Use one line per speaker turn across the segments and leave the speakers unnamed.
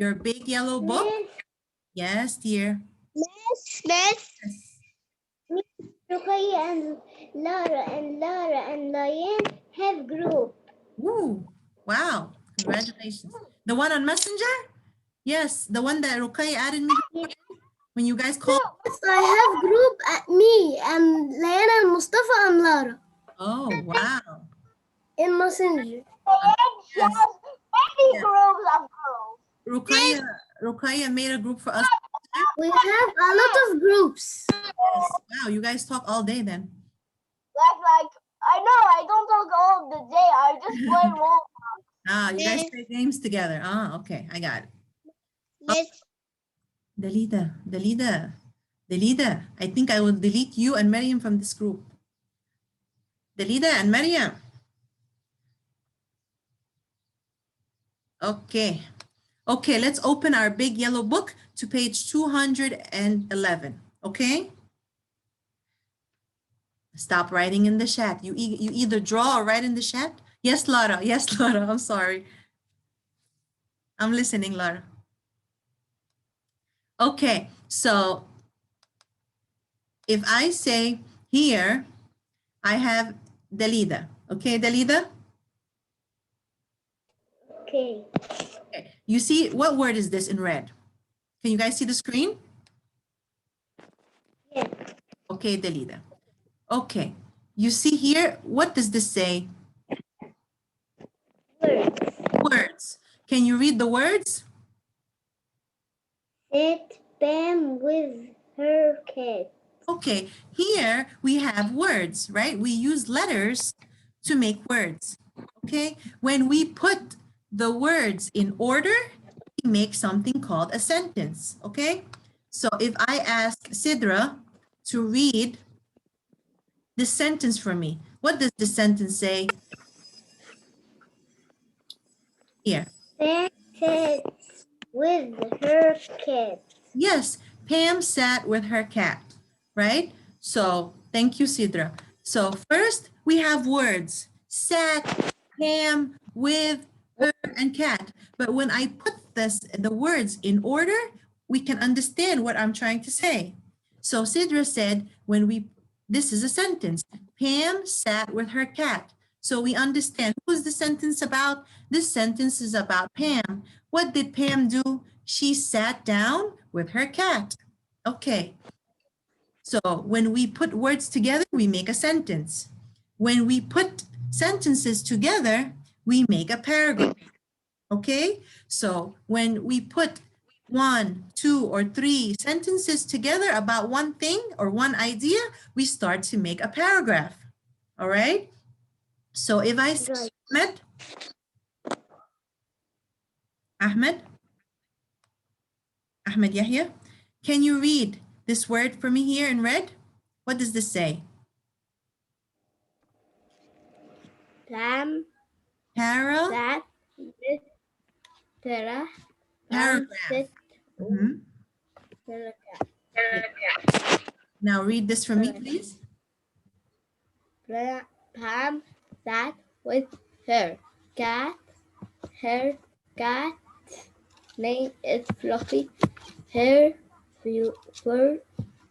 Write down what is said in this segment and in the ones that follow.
Your big yellow book? Yes, dear.
Miss, Ruqayya and Lara and Lion have group.
Ooh, wow. Congratulations. The one on Messenger? Yes, the one that Rukai added me to when you guys called.
I have group at me and Lion and Mustafa and Lara
Oh, wow.
in Messenger.
Yes.
Many
Yes.
groups of girls.
Rukaya made a group for us.
We have a lot of groups.
Yes. Wow, you guys talk all day then.
Like I know I don't talk all the day. I just play Roblox.
Ah, you guys play games together. Ah, okay, I got it.
Yes.
Dalida. I think I will delete you and Maryam from this group. Dalida and Maryam. Okay. Okay, let's open our big yellow book to page 211. Okay? Stop writing in the chat. You either draw or write in the chat. Yes, Lara. Yes, Lara. I'm sorry. I'm listening, Lara. Okay, so if I say here, I have Dalida. Okay, Dalida?
Okay.
Okay. You see, what word is this in red? Can you guys see the screen?
Yes.
Okay, Dalida. Okay, you see here, what does this say?
Words.
Words. Can you read the words?
Sit Pam with her cat.
Okay, here we have words, right? We use letters to make words. Okay, when we put the words in order, we make something called a sentence. Okay, so if I ask Sidra to read this sentence for me, what does the sentence say? Here.
Pam sits with her cat.
Yes, Pam sat with her cat, right? So thank you, Sidra. So first we have words, sat, Pam, with, her, and cat. But when I put the words in order, we can understand what I'm trying to say. So Sidra said, this is a sentence. Pam sat with her cat. So we understand who's the sentence about? This sentence is about Pam. What did Pam do? She sat down with her cat. Okay. So when we put words together, we make a sentence. When we put sentences together, we make a paragraph. Okay? So when we put 1, 2, or 3 sentences together about one thing or one idea, we start to make a paragraph. All right? So if I say Ahmed Yahya, can you read this word for me here in red? What does this say?
Pam
Paragraph.
sat with Tara. Pam sit with her cat.
Now read this for me, please.
Pam sat with her cat. Her cat name is Fluffy. Her fur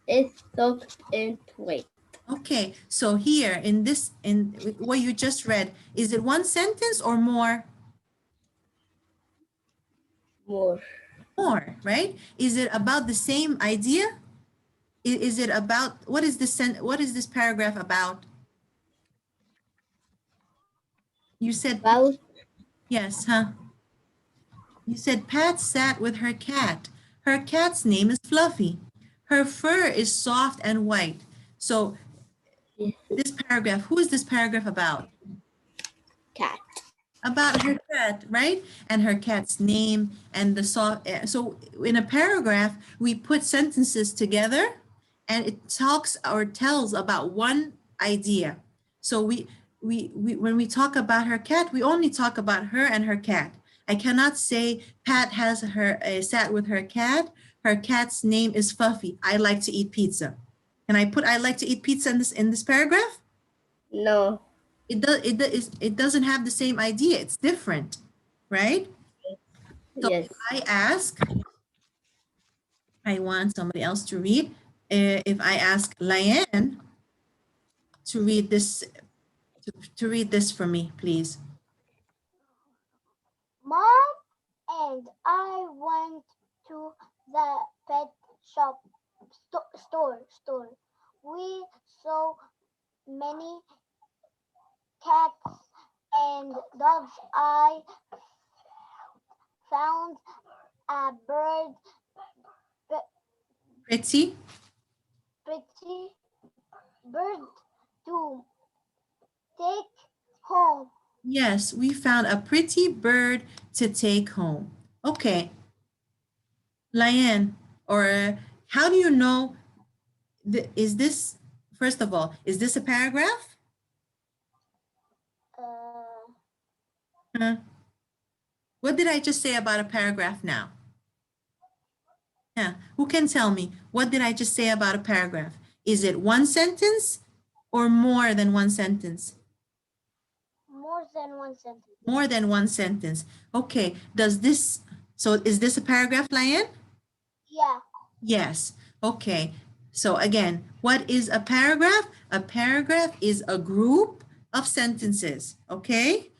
is soft and white.
Okay, so here in what you just read, is it one sentence or more?
More.
More, right? Is it about the same idea? Is it about, what is this paragraph about? You said,
About
yes, huh? You said Pat sat with her cat. Her cat's name is Fluffy. Her fur is soft and white. So this paragraph, who is this paragraph about?
cat.
About her cat, right? And her cat's name and the soft. So in a paragraph, we put sentences together and it talks or tells about one idea. So when we talk about her cat, we only talk about her and her cat. I cannot say Pat has sat with her cat. Her cat's name is Fluffy. I like to eat pizza. Can I put I like to eat pizza in this paragraph?
No.
It doesn't have the same idea. It's different, right? So
Yes.
if I ask, I want somebody else to read. If I ask Liane to read this, to read this for me, please.
Mom and I went to the pet shop store. We saw many cats and dogs. I found a
Pretty?
pretty bird to take home.
Yes, we found a pretty bird to take home. Okay, Liane, or how do you know, is this, first of all, is this a paragraph? Huh? What did I just say about a paragraph now? Yeah, who can tell me? What did I just say about a paragraph? Is it one sentence or more than one sentence?
More than one sentence.
More than one sentence. Okay, does this, so is this a paragraph, Liane?
Yeah.
Yes. Okay. So again, what is a paragraph? A paragraph is a group of sentences. Okay.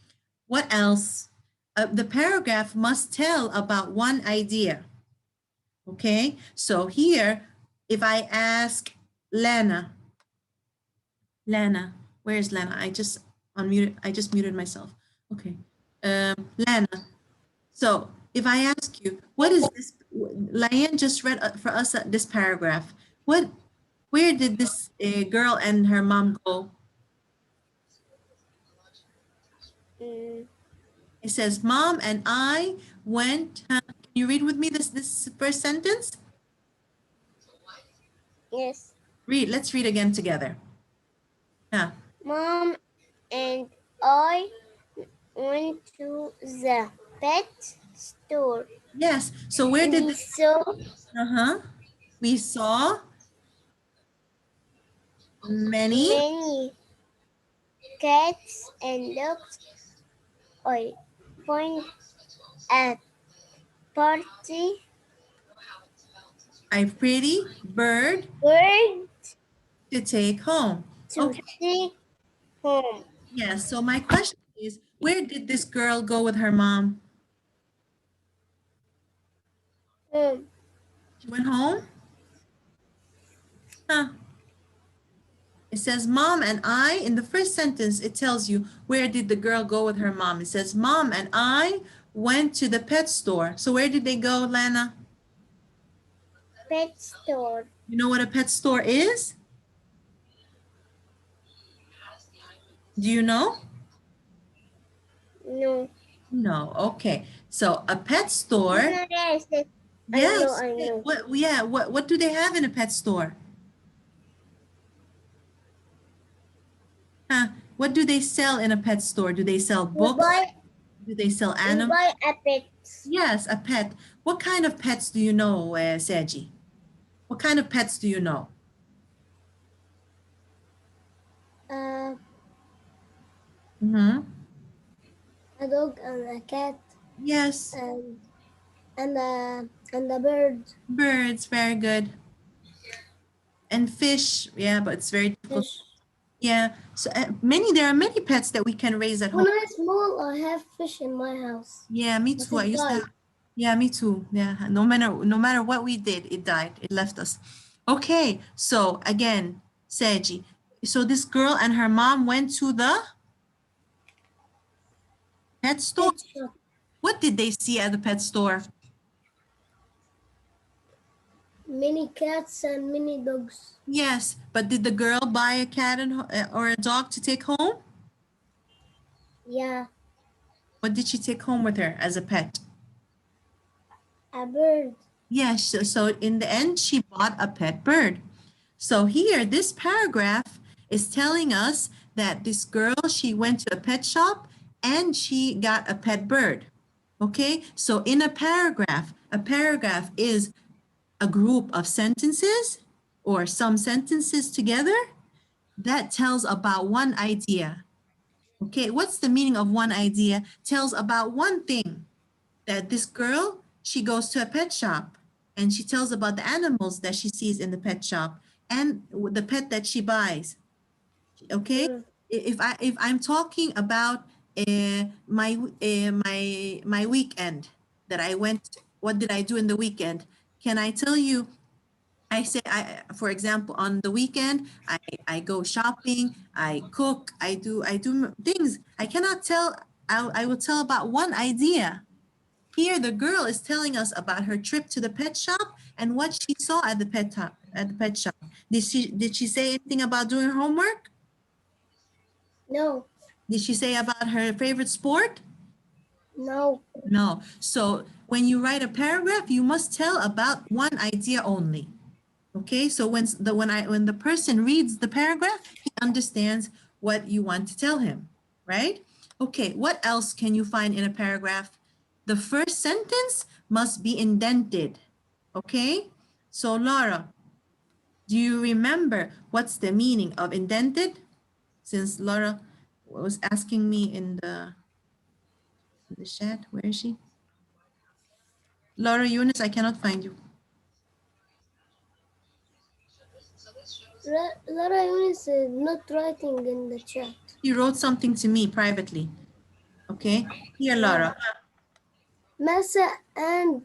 What else? The paragraph must tell about one idea. Okay. So here, if I ask Lana, where's Lana? I just unmuted. I just muted myself. Okay. Lana. So if I ask you, what is this? Liane just read for us this paragraph. Where did this girl and her mom go? It says, Mom and I went. Can you read with me this first sentence?
Yes.
Read. Let's read again together. Yeah.
Mom and I went to the pet store.
Yes. So where did
We
this?
saw
We saw many.
many cats and dogs. I found a party
A pretty bird
bird
to take home.
to
Okay.
take home.
Yes. So my question is, where did this girl go with her mom?
Home.
She went home? Huh. It says, Mom and I, in the first sentence, it tells you, where did the girl go with her mom? It says, Mom and I went to the pet store. So where did they go, Lana?
Pet store.
You know what a pet store is? Do you know?
No.
No. Okay. So a pet store.
Yes.
Yes.
I know.
What do they have in a pet store? Huh? What do they sell in a pet store? Do they sell books? Do they sell
We
animals?
buy a pet.
Yes, a pet. What kind of pets do you know, Seji? What kind of pets do you know? Mm-hmm.
A dog and a cat
Yes,
and a bird.
birds, very good. And fish, yeah, but it's very difficult.
Fish.
Yeah, so there are many pets that we can raise at
When
home.
I was small, I have fish in my house.
Yeah, me
But
too. I
it
used to
died.
have, yeah, me too. Yeah, no matter what we did, it died. It left us. Okay, so again, Seji. So this girl and her mom went to the pet store.
Pet shop.
What did they see at the pet store?
Many cats and many dogs.
Yes, but did the girl buy a cat or a dog to take home?
Yeah.
What did she take home with her as a pet?
A bird.
Yes, so in the end, she bought a pet bird. So here, this paragraph is telling us that this girl, she went to a pet shop and she got a pet bird. Okay, so in a paragraph is a group of sentences or some sentences together that tells about one idea. Okay, what's the meaning of one idea? Tells about one thing that this girl, she goes to a pet shop and she tells about the animals that she sees in the pet shop and the pet that she buys. Okay, if I'm talking about my weekend that I went, what did I do in the weekend? Can I tell you? I say, for example, on the weekend, I go shopping, I cook, I do things. I cannot tell. I will tell about one idea. Here, the girl is telling us about her trip to the pet shop and what she saw at the pet shop. Did she say anything about doing her homework?
No.
Did she say about her favorite sport?
No.
No. So when you write a paragraph, you must tell about one idea only. Okay, so when the person reads the paragraph, he understands what you want to tell him, right? Okay, what else can you find in a paragraph? The first sentence must be indented. Okay, so Laura, do you remember what's the meaning of indented? Since Laura was asking me in the chat, where is she? Laura Eunice, I cannot find you.
Lara Yunus is not writing in the chat.
You wrote something to me privately. Okay, here, Laura.
Masa and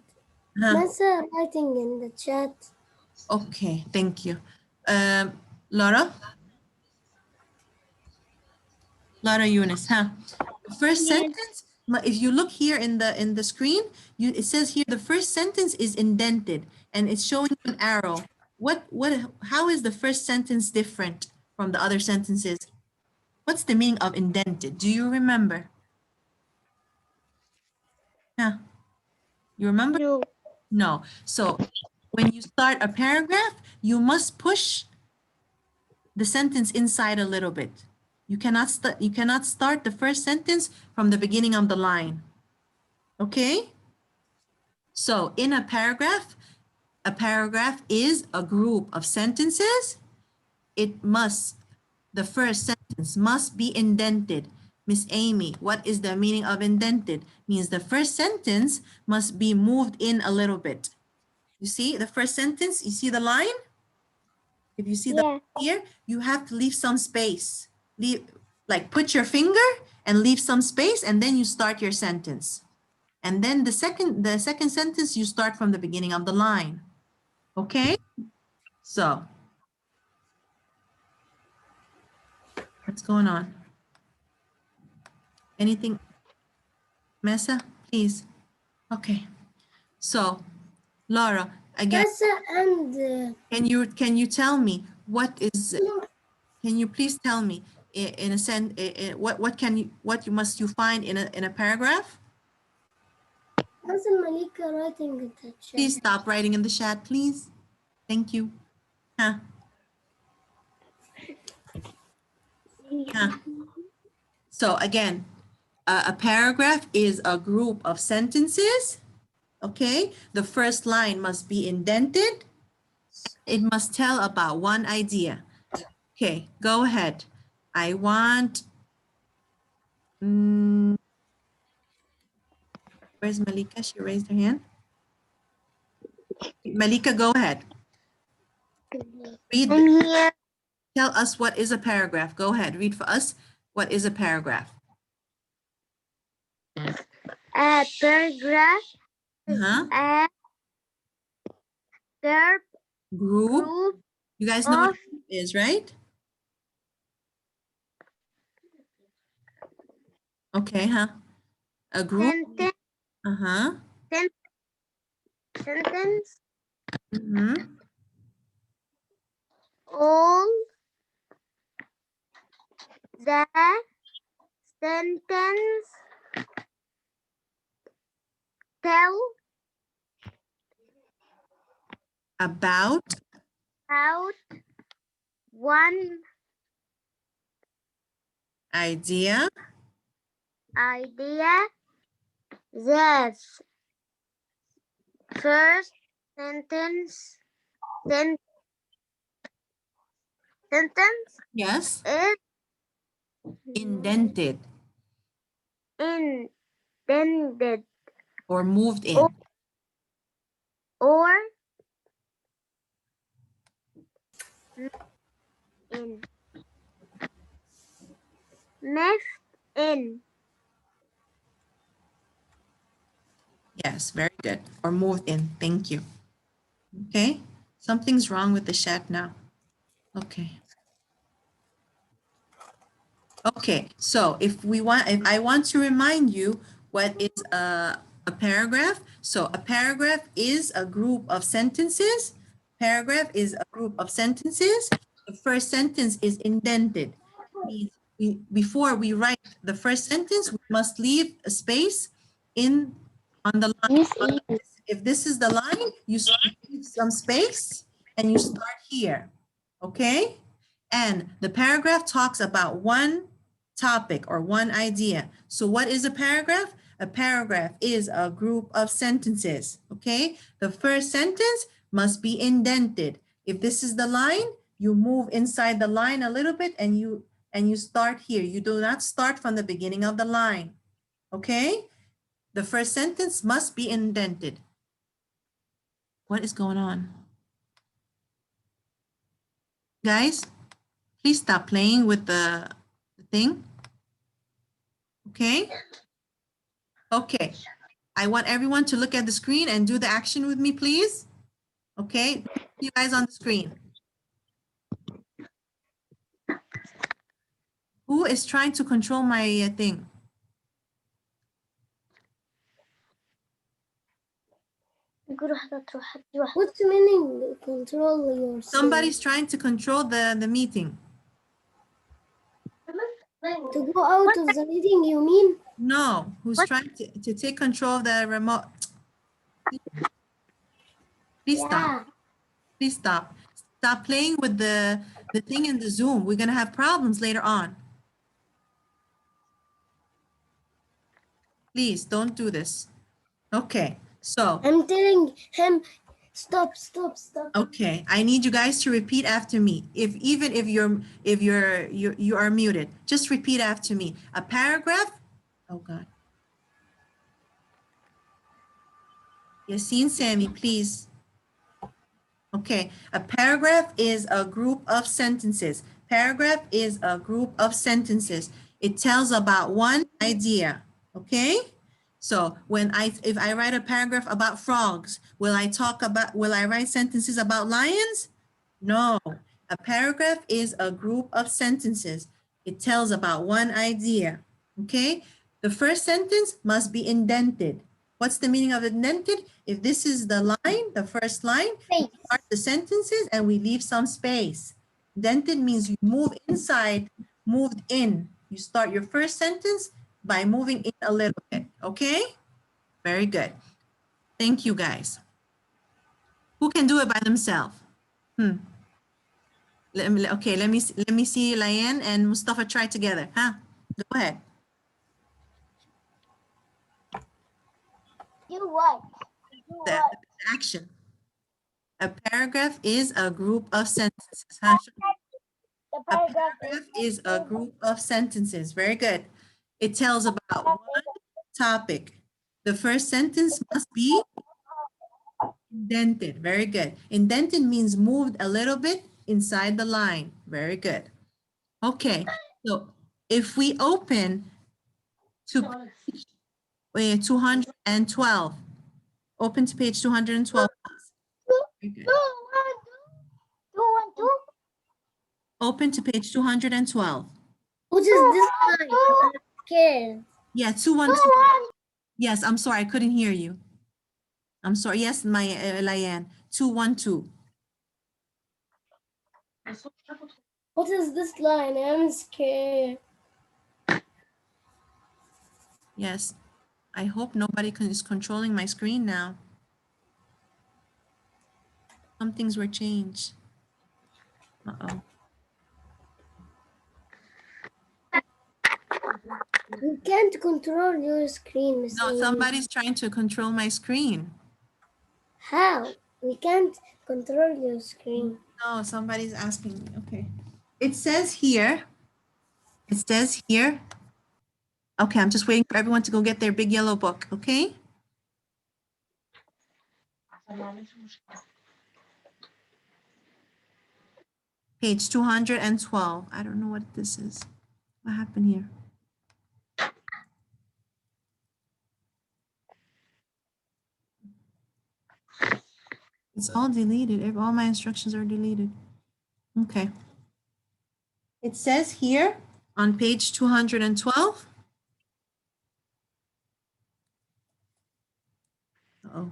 Huh.
Masa writing in the chat.
Okay, thank you. Laura? Laura Eunice, huh? The first sentence, if you look here in the screen, it says here the first sentence is indented and it's showing you an arrow. How is the first sentence different from the other sentences? What's the meaning of indented? Do you remember? Yeah. You remember?
No.
No. So when you start a paragraph, you must push the sentence inside a little bit. You cannot start the first sentence from the beginning of the line. Okay? So in a paragraph is a group of sentences. The first sentence must be indented. Miss Amy, what is the meaning of indented? Means the first sentence must be moved in a little bit. You see the first sentence, you see the line? If you see the line here, you have to leave some space. Put your finger and leave some space and then you start your sentence. And then the second sentence, you start from the beginning of the line. Okay? So, what's going on? Anything? Mesa, please. Okay. So, Laura, again,
Masa and
can you tell me can you please tell me in a sense what must you find in a paragraph?
Masa Malika writing in the chat.
Please stop writing in the chat, please. Thank you. Huh. Huh. So again, a paragraph is a group of sentences. Okay, the first line must be indented. It must tell about one idea. Okay, go ahead. I want. Where's Malika? She raised her hand. Malika, go ahead. Read.
I'm here.
Tell us what is a paragraph. Go ahead. Read for us. What is a paragraph?
A paragraph
Uh-huh.
a verb
Group. You guys know what
of
group is, right? Okay, huh? A group.
sentence,
Uh-huh.
sentence
Mm-hmm.
all the sentence tell
About
one
idea.
idea. The first sentence sentence
Yes.
is
Indented.
intended.
or moved in.
Or in. Left in.
Yes, very good. Or moved in. Thank you. Okay. Something's wrong with the chat now. Okay. Okay. So if I want to remind you what is a paragraph. So a paragraph is a group of sentences. Paragraph is a group of sentences. The first sentence is indented. Means before we write the first sentence, we must leave a space on the line. If this is the line, you leave some space and you start here, okay? And the paragraph talks about one topic or one idea. So what is a paragraph? A paragraph is a group of sentences, okay? The first sentence must be indented. If this is the line, you move inside the line a little bit and you start here. You do not start from the beginning of the line, okay? The first sentence must be indented. What is going on? Guys, please stop playing with the thing. Okay? Okay. I want everyone to look at the screen and do the action with me, please. Okay? You guys on the screen. Who is trying to control my thing?
What's the meaning control yourself?
Somebody's trying to control the meeting.
To go out of the meeting, you mean?
No, who's trying to take control of the remote? Please stop. Please stop. Stop playing with the thing in the Zoom. We're going to have problems later on. Please don't do this. Okay, so.
I'm telling him, stop.
Okay, I need you guys to repeat after me. Even if you are muted, just repeat after me. A paragraph. Oh God. Yassine, Sammy, please. Okay, a paragraph is a group of sentences. Paragraph is a group of sentences. It tells about one idea, okay? So if I write a paragraph about frogs, will I write sentences about lions? No, a paragraph is a group of sentences. It tells about one idea, okay? The first sentence must be indented. What's the meaning of indented? If this is the line, the first line, we start the sentences and we leave some space. Indented means you move inside, moved in. You start your first sentence by moving in a little bit, okay? Very good. Thank you, guys. Who can do it by themselves? Let me see Layan and Mustafa try together, huh? Go ahead.
Do what?
The action. A paragraph is a group of sentences. Huh?
The
A
paragraph
paragraph is a group of sentences. Very good. It tells about one topic. The first sentence must be indented. Very good. Indented means moved a little bit inside the line. Very good. Okay, so if we open to page 212, open to page 212. Very good.
212.
Open to page 212.
What is this line? I'm scared.
Yeah, 212. Yes, I'm sorry, I couldn't hear you. I'm sorry. Yes, my Layan, 212.
What is this line? I'm scared.
Yes, I hope nobody is controlling my screen now. Some things were changed. Uh-oh.
You can't control your screen, Miss
No,
Amy.
somebody's trying to control my screen.
How? We can't control your screen.
No, somebody's asking me. Okay. It says here. Okay, I'm just waiting for everyone to go get their big yellow book, okay? Page 212. I don't know what this is. What happened here? It's all deleted. All my instructions are deleted. Okay. It says here on page 212. Oh.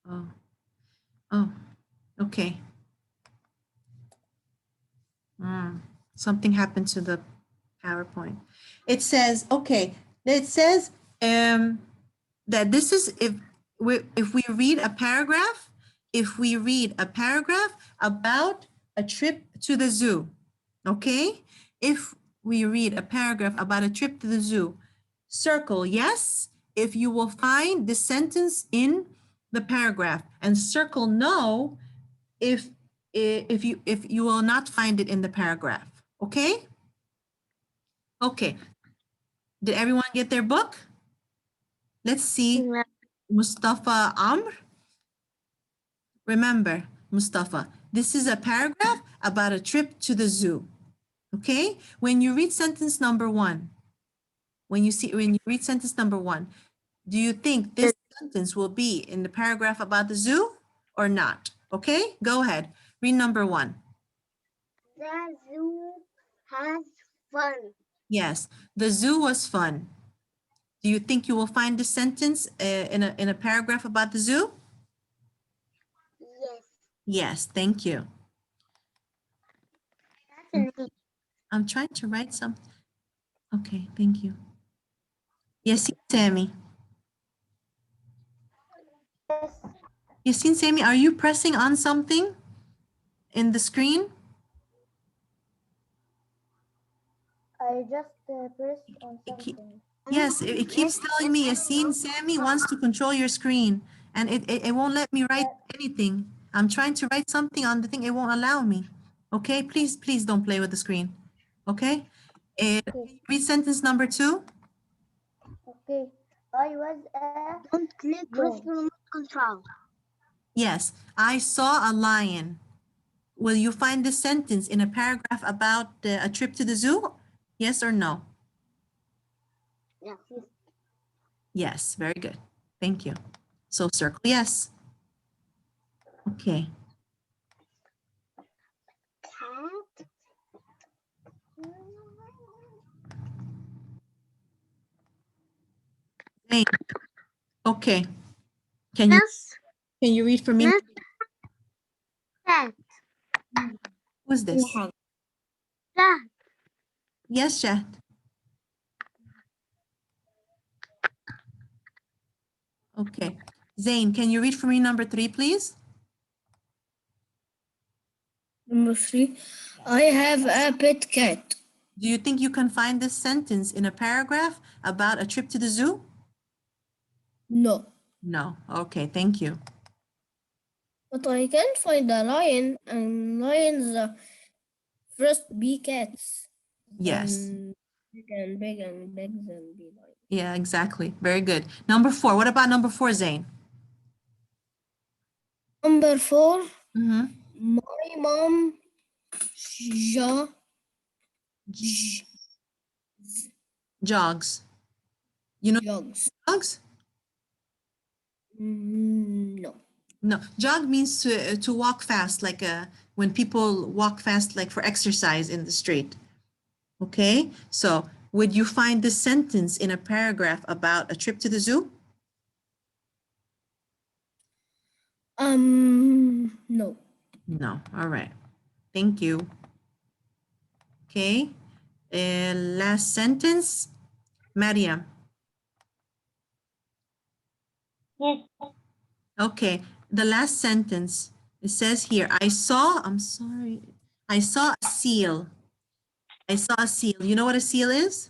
Oh. Oh. Okay. Something happened to the PowerPoint. It says, okay, it says that this is if we read a paragraph, about a trip to the zoo, okay? If we read a paragraph about a trip to the zoo, circle yes if you will find the sentence in the paragraph, and circle no if you will not find it in the paragraph, okay? Okay. Did everyone get their book? Let's see. Mustafa Amr. Remember, Mustafa, this is a paragraph about a trip to the zoo. Okay? When you read sentence number one, when you read sentence number one, do you think this sentence will be in the paragraph about the zoo or not? Okay? Go ahead. Read number one.
The zoo has fun.
Yes, the zoo was fun. Do you think you will find the sentence in a paragraph about the zoo?
Yes.
Yes, thank you.
That's a
I'm trying to write something. Okay, thank you. Yes, Sammy.
Yes.
Yasin Sammy, are you pressing on something in the screen?
I just pressed on
It
something.
yes, it keeps telling me Yasin Sammy wants to control your screen, and it won't let me write anything. I'm trying to write something on the thing, it won't allow me. Okay, please don't play with the screen. Okay? Read sentence number two.
Okay. I was a
Don't click press
lion.
remote control.
Yes, I saw a lion. Will you find this sentence in a paragraph about a trip to the zoo? Yes or no?
Yes.
Yes, very good. Thank you. So circle yes. Okay.
Cat.
Hey, okay.
Yes.
Can you read for me?
Yes. Cat.
Who's this?
Cat.
Yes, Shad. Okay. Zain, can you read for me number three, please?
Number 3, I have a pet cat.
Do you think you can find this sentence in a paragraph about a trip to the zoo?
No,
No. Okay, thank you.
but I can find a lion, and lions first be cats.
Yes.
And big and legs and be lions.
Yeah, exactly. Very good. Number four. What about number four, Zain?
Number 4,
Mm-hmm.
my mom jo-
Jogs. You know
jogs.
jogs?
No.
No, jog means to walk fast, like when people walk fast, like for exercise in the street. Okay, so would you find this sentence in a paragraph about a trip to the zoo?
No.
No. All right. Thank you. Okay. Last sentence, Mariam.
Yes.
Okay. The last sentence. It says here, I'm sorry. I saw a seal. I saw a seal. You know what a seal is?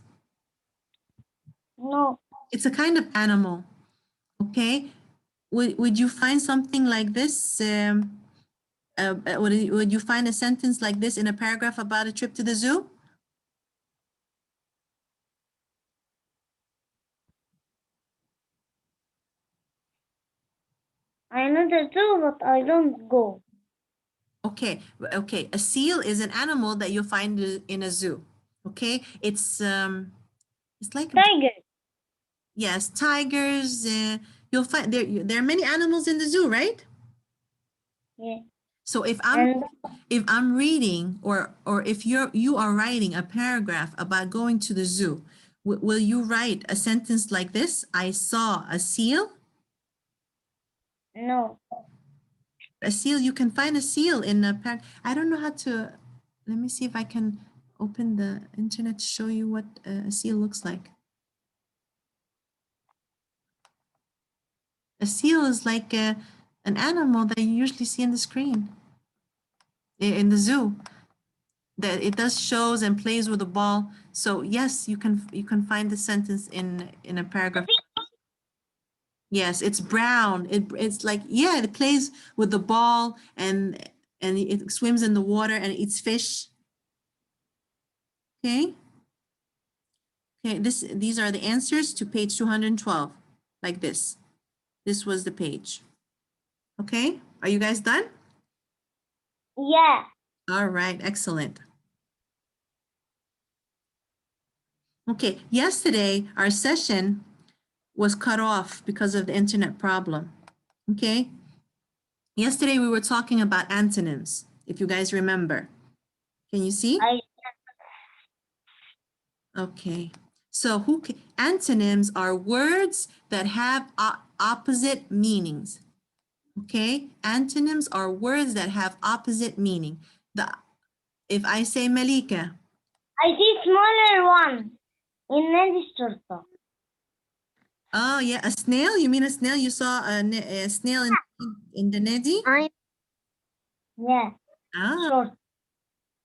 No.
It's a kind of animal. Okay. Would you find something like this? Would you find a sentence like this in a paragraph about a trip to the zoo?
I know the zoo, but I don't go.
Okay, okay. A seal is an animal that you'll find in a zoo. Okay, it's like
Tiger.
yes, tigers. You'll find there are many animals in the zoo, right?
Yeah.
So
And
if I'm reading or if you are writing a paragraph about going to the zoo, will you write a sentence like this? I saw a seal.
no.
A seal, you can find a seal in a pack. I don't know how to, let me see if I can open the internet to show you what a seal looks like. A seal is like an animal that you usually see in the screen in the zoo. That it does shows and plays with a ball. So yes, you can find the sentence in a paragraph. Yes, it's brown. It's like yeah, it plays with the ball and it swims in the water and eats fish. Okay. Okay, these are the answers to page 212, like this. This was the page. Okay, are you guys done?
Yeah.
All right, excellent. Okay, yesterday our session was cut off because of the internet problem. Okay, yesterday we were talking about antonyms, if you guys remember. Can you see?
I
Okay, so antonyms are words that have opposite meanings. Okay, antonyms are words that have opposite meaning. If I say Malika,
see smaller one in Nadi Shurta.
oh yeah, a snail. You mean a snail? You saw a snail in the nedi?
Yeah.
Ah,
Short.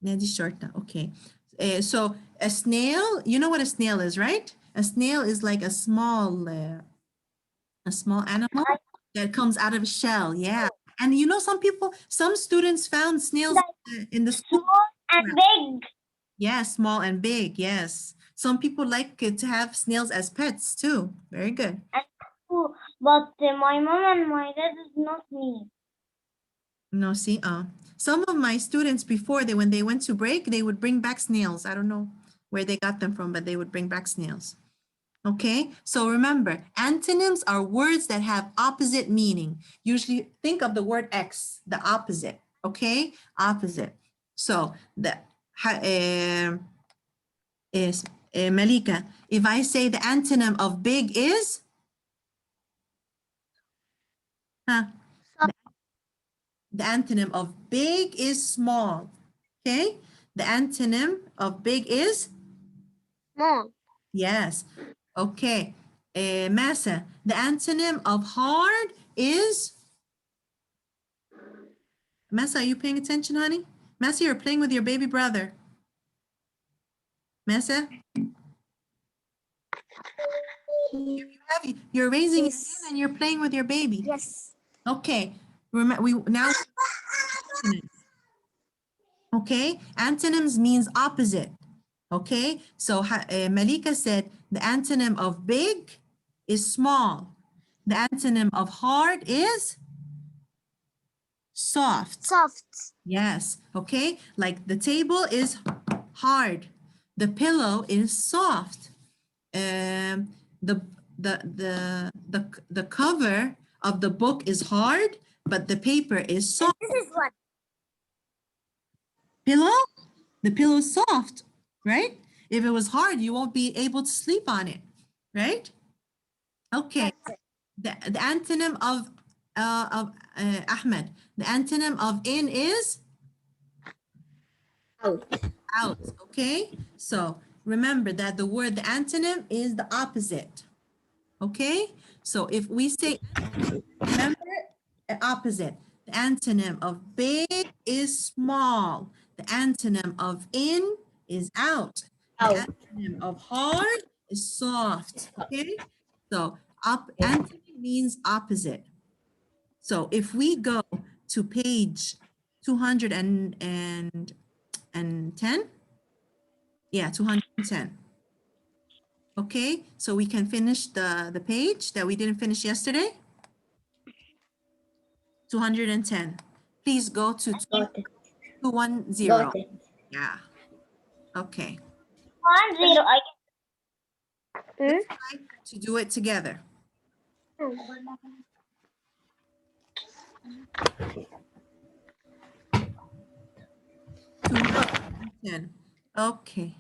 nedi shorta. Okay, so a snail. You know what a snail is, right? A snail is like a small animal that comes out of a shell. Yeah, and you know some students found snails in the school.
Small and big.
Yeah, small and big. Yes. Some people like to have snails as pets too. Very good.
But my mom and my dad is not me.
No, see, some of my students before when they went to break, they would bring back snails. I don't know where they got them from, but they would bring back snails. Okay, so remember, antonyms are words that have opposite meaning. Usually think of the word X, the opposite. Okay, opposite. So is Malika, if I say the antonym of big is, huh? The antonym of big is small. Okay, the antonym of big is
Small.
yes. Okay, Massa, the antonym of hard is Massa. Are you paying attention, honey? Massa, you're playing with your baby brother. Massa, you're raising your hand and you're playing with your baby.
Yes.
Okay, remember we now. Okay, antonyms means opposite. Okay, so Malika said the antonym of big is small. The antonym of hard is soft.
Soft.
Yes, okay, like the table is hard. The pillow is soft. The the cover of the book is hard, but the paper is soft.
This is what?
Pillow? The pillow is soft, right? If it was hard, you won't be able to sleep on it, right? Okay. The antonym of Ahmed. The antonym of in is
Out.
out. Okay. So remember that the word the antonym is the opposite. Okay. So if we say remember opposite. The antonym of big is small. The antonym of in is out. The
Out.
antonym of hard is soft. Okay? So antonym means opposite. So if we go to page 210, yeah, 210. Okay, so we can finish the page that we didn't finish yesterday. 210. Please go to
Got it.
210.
Got it.
Yeah. Okay.
1-0. I
Let's try to do it together.
can.
210. Okay.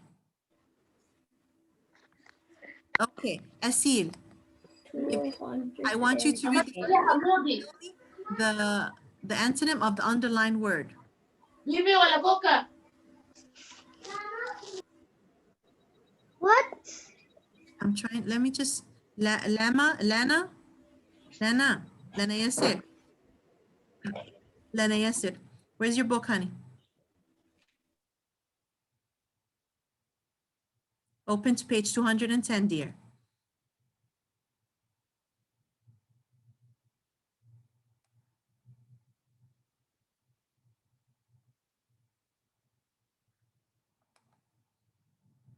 Okay. Asil, I want you to read the antonym of the underlined word.
What?
I'm trying. Let me just. Lana Yasir. Lana Yasir. Where's your book, honey? Open to page 210, dear.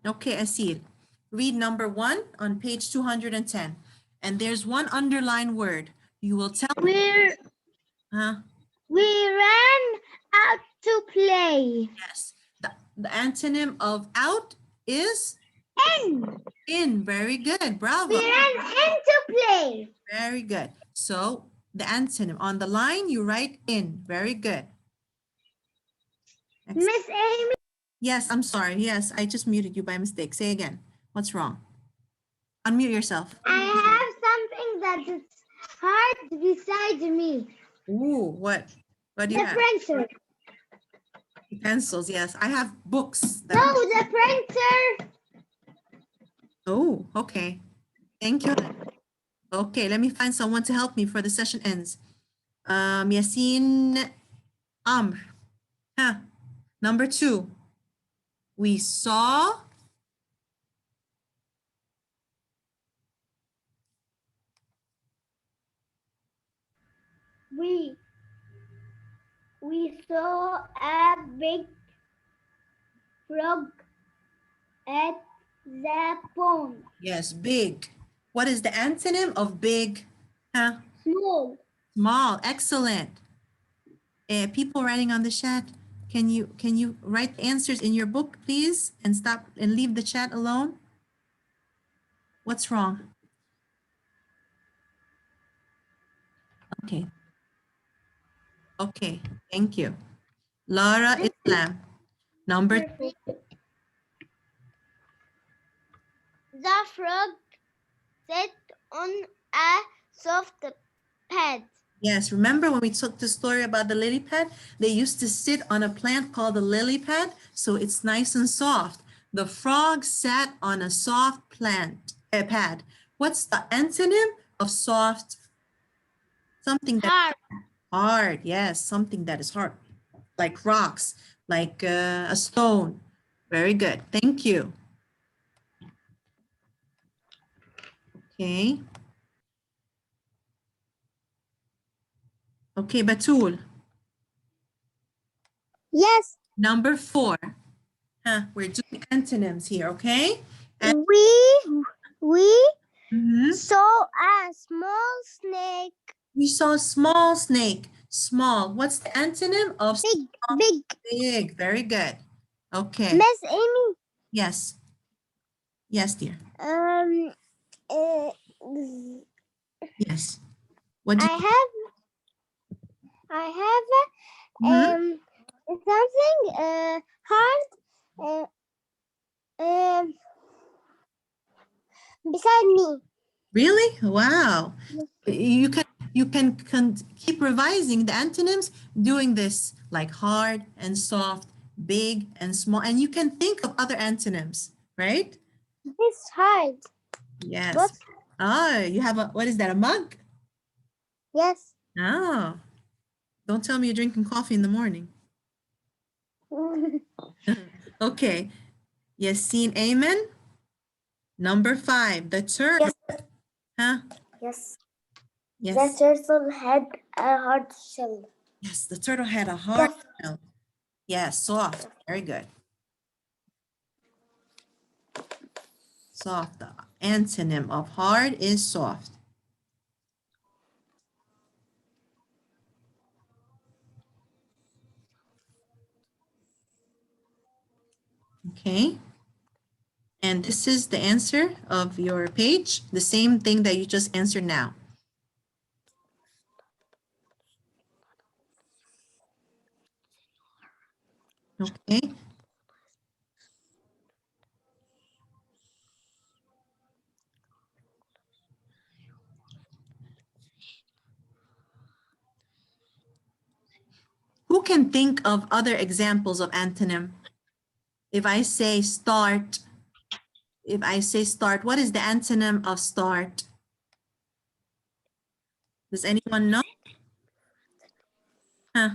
Okay, Asil. Read number 1 on page 210. And there's one underlined word. You will tell me.
We ran out to play.
Yes. The antonym of out is
In.
in. Very good. Bravo.
We ran in to play.
Very good. So the antonym on the line, you write in. Very good. Excellent.
Miss Amy.
Yes, I'm sorry. Yes, I just muted you by mistake. Say again. What's wrong? Unmute yourself.
I have something that is hard beside me.
Ooh, what? What do you
The
have?
printer.
Pencils, yes. I have books.
No, the printer.
Oh, okay. Thank you. Okay, let me find someone to help me before the session ends. Yasin Amr. Huh. Number 2. We saw.
We saw a big frog at the pond.
Yes, big. What is the antonym of big? Huh?
Small.
Small. Excellent. People writing on the chat, can you write the answers in your book, please, and stop and leave the chat alone? What's wrong? Okay. Okay. Thank you. Lara Islam. Number 2.
The frog sat on a soft pad.
Yes, remember when we took the story about the lily pad? They used to sit on a plant called the lily pad, so it's nice and soft. The frog sat on a soft pad. What's the antonym of soft? Something that's hard. Yes, something that is hard, like rocks, like a stone. Very good. Thank you. Okay. Okay, Batul.
Yes,
Number 4. We're doing antonyms here, okay?
we
Mhm.
saw a small snake.
We saw a small snake. Small. What's the antonym of
Big.
big? Very good. Okay.
Miss Amy.
Yes. Yes, dear.
Uh,
Yes. What do you
I have
Mhm.
something hard beside me.
Really? Wow. You can keep revising the antonyms, doing this like hard and soft, big and small, and you can think of other antonyms, right?
It's hard.
Yes.
What?
You have what is that, a mug?
Yes.
Oh, don't tell me you're drinking coffee in the morning. Okay. Yasin Amen. Number 5, the turtle.
Yes.
Huh?
Yes.
Yes.
The turtle had a hard shell.
Yes, the turtle had a hard shell. Yes, soft. Very good. Soft. The antonym of hard is soft. Okay. And this is the answer of your page, the same thing that you just answered now. Okay. Who can think of other examples of antonym? If I say start, what is the antonym of start? Does anyone know? Huh?